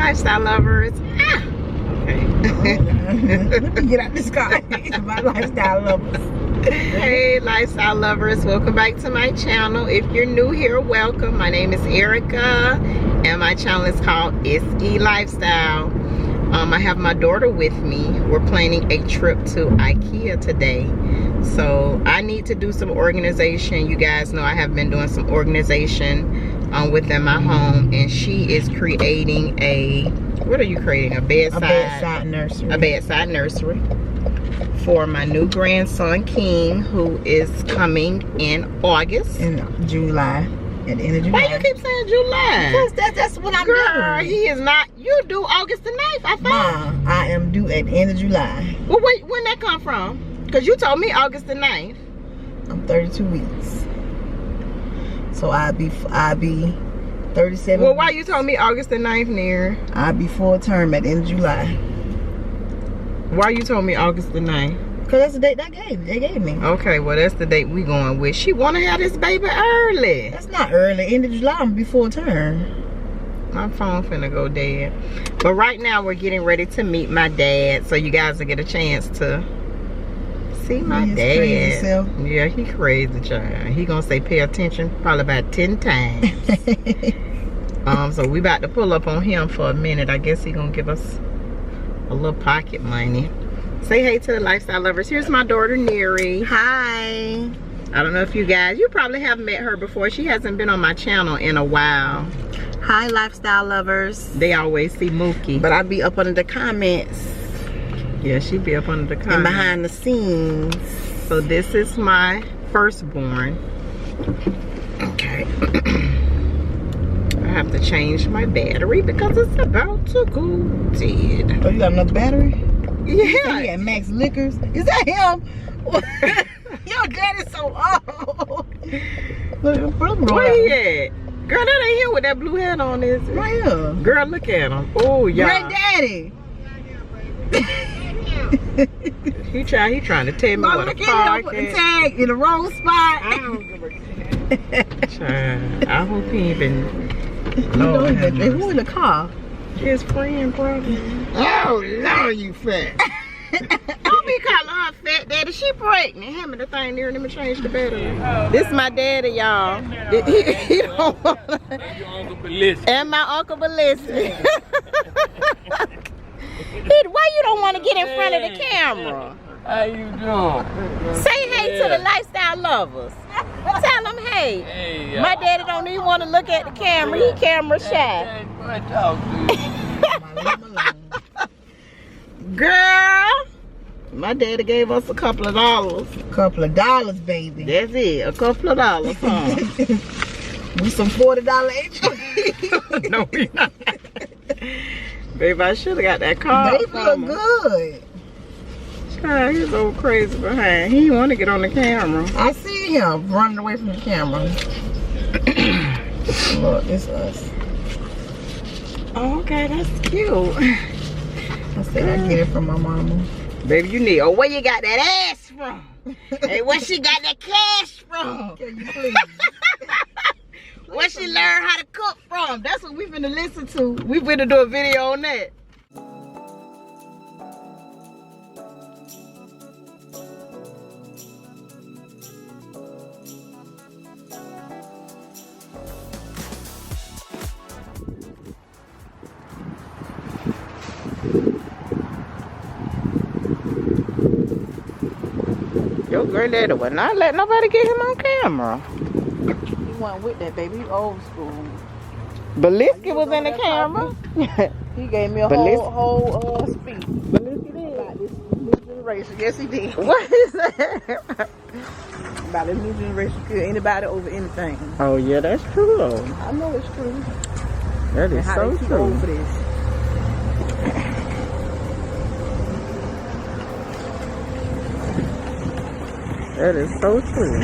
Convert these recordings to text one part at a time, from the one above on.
lifestyle lovers. Okay. Let me get out this car. My lifestyle lovers. Hey lifestyle lovers, welcome back to my channel. If you're new here, welcome. My name is Erica and my channel is called It's Lifestyle. I have my daughter with me. We're planning a trip to Ikea today. So I need to do some organization. You guys know I have been doing some organization within my home, and she is creating a, what are you creating? A bedside nursery. A bedside nursery for my new grandson King, who is coming in August. In July. At the end of July. Why you keep saying July? Because that's what I'm Girl, doing. he is not. You do August the 9th, I thought. Mom, I am due at the end of July. Well, wait, when that come from? Because you told me August the 9th. I'm 32 weeks. So I'll be 37. Well, why you told me August the 9th, near? I'll be full term at the end of July. Why you told me August the 9th? Because that's the date they gave me. Okay, well, that's the date we going with. She want to have this baby early. That's not early. End of July, I'm gonna be full term. My phone finna go dead. But right now, we're getting ready to meet my dad. So you guys will get a chance to see my dad. Crazy self. Yeah, he crazy, child. He gonna say pay attention probably about 10 times. So we about to pull up on him for a minute. I guess he gonna give us a little pocket money. Say hey to the lifestyle lovers. Here's my daughter Neri. Hi. I don't know if you guys, you probably have met her before. She hasn't been on my channel in a while. Hi, lifestyle lovers. They always see Mookie. But I be up under the comments. Yeah, she be up under the comments. And behind the scenes. So this is my firstborn. Okay. I have to change my battery because it's about to go dead. Oh, you got another battery? Yeah. He got Max Liquors. Is that him? Your daddy's so old. Look, where he at? Girl, that ain't him with that blue hat on, is it? Right here. Girl, look at him. Oh, yeah. Granddaddy. He trying to tell me what a park the tag in the wrong spot. I don't give a Child, I hope he ain't been. Lord, who in the car? His friend, probably. Oh, Lord, you fat. Don't be calling her fat, daddy. She pregnant. Him and the thing there, let me change the battery. This is my daddy, y'all. He don't want and my uncle Belissi. Why you don't want to get in front of the camera? How you doing? Say hey to the lifestyle lovers. Tell them hey. Hey, my daddy don't even want to look at the camera. He camera shy. I talk to you. Girl, my daddy gave us a couple of dollars. $2, baby. That's it, a couple of dollars, huh? We some $40 each. No, we not. Baby, I should have got that car. Baby look good. Child, he's so crazy behind. He want to get on the camera. I see him running away from the camera. Look, it's us. Oh, okay, that's cute. I said I get it from my mama. Baby, you need. Oh, where you got that ass from? Hey, where she got that cash from? Can you please? Where she learned how to cook from? That's what we finna listen to. We finna do a video on that. Your granddaddy would not let nobody get him on camera. He wasn't with that, baby. He old school. Belissi was in the camera. He gave me a whole speech. Belissi did. About this new generation. Yes, he did. What is that? About this new generation. Kill anybody over anything. Oh yeah, that's true though. I know it's true. That is How so they keep true. over this. That is so true.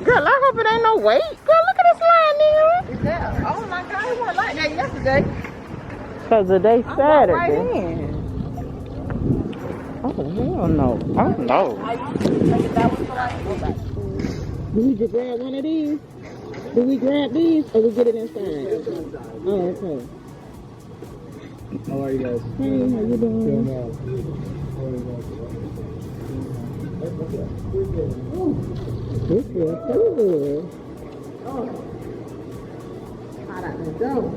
Girl, I hope it ain't no wait. Girl, look at this line there. Is that? Oh my God, it wasn't like that yesterday. Cause today's Saturday. Right in. Oh hell no. Oh no. I used to think that was like, Do we just grab one of these? Do we grab these or we get it inside? Oh, okay. How are you guys? Hey, how you doing? Doing well. This feels so good. Hot out the door.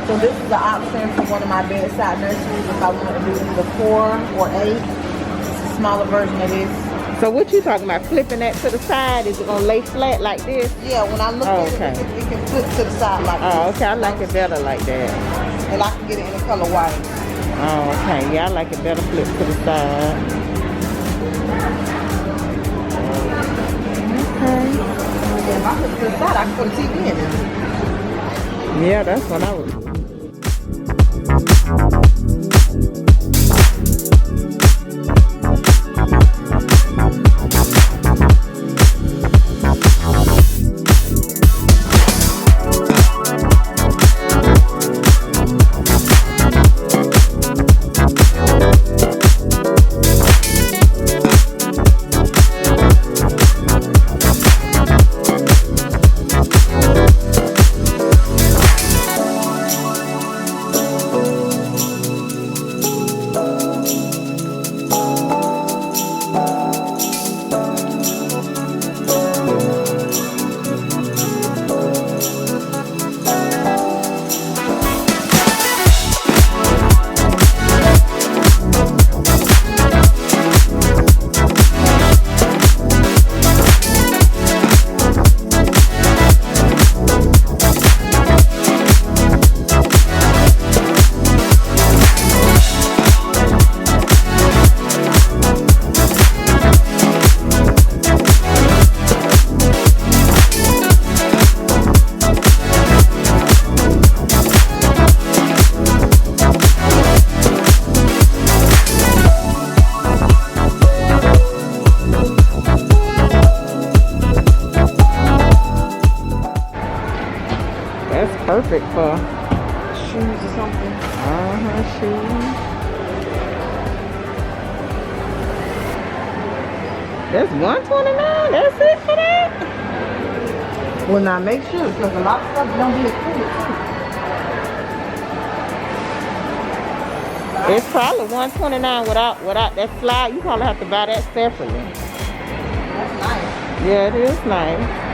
So this is the option for one of my bedside nurseries if I want to do either 4 or 8. It's a smaller version of this. So what you talking about? Flipping that to the side? Is it gonna lay flat like this? Yeah, when I look at Okay. it can flip to the side like Oh, this. okay. I like it better like that. And I can get it in the color white. Oh, okay. Yeah, I like it better flip to the side. Okay. Yeah, if I flip to the side, I can put a TV in it. Yeah, that's what I would do. Perfect for Shoes or something. shoes. That's $129. That's it for that. Well, now make sure because a lot of stuff don't be included too. It's probably $129 without that slide. You probably have to buy that separately. That's nice. Yeah, it is nice.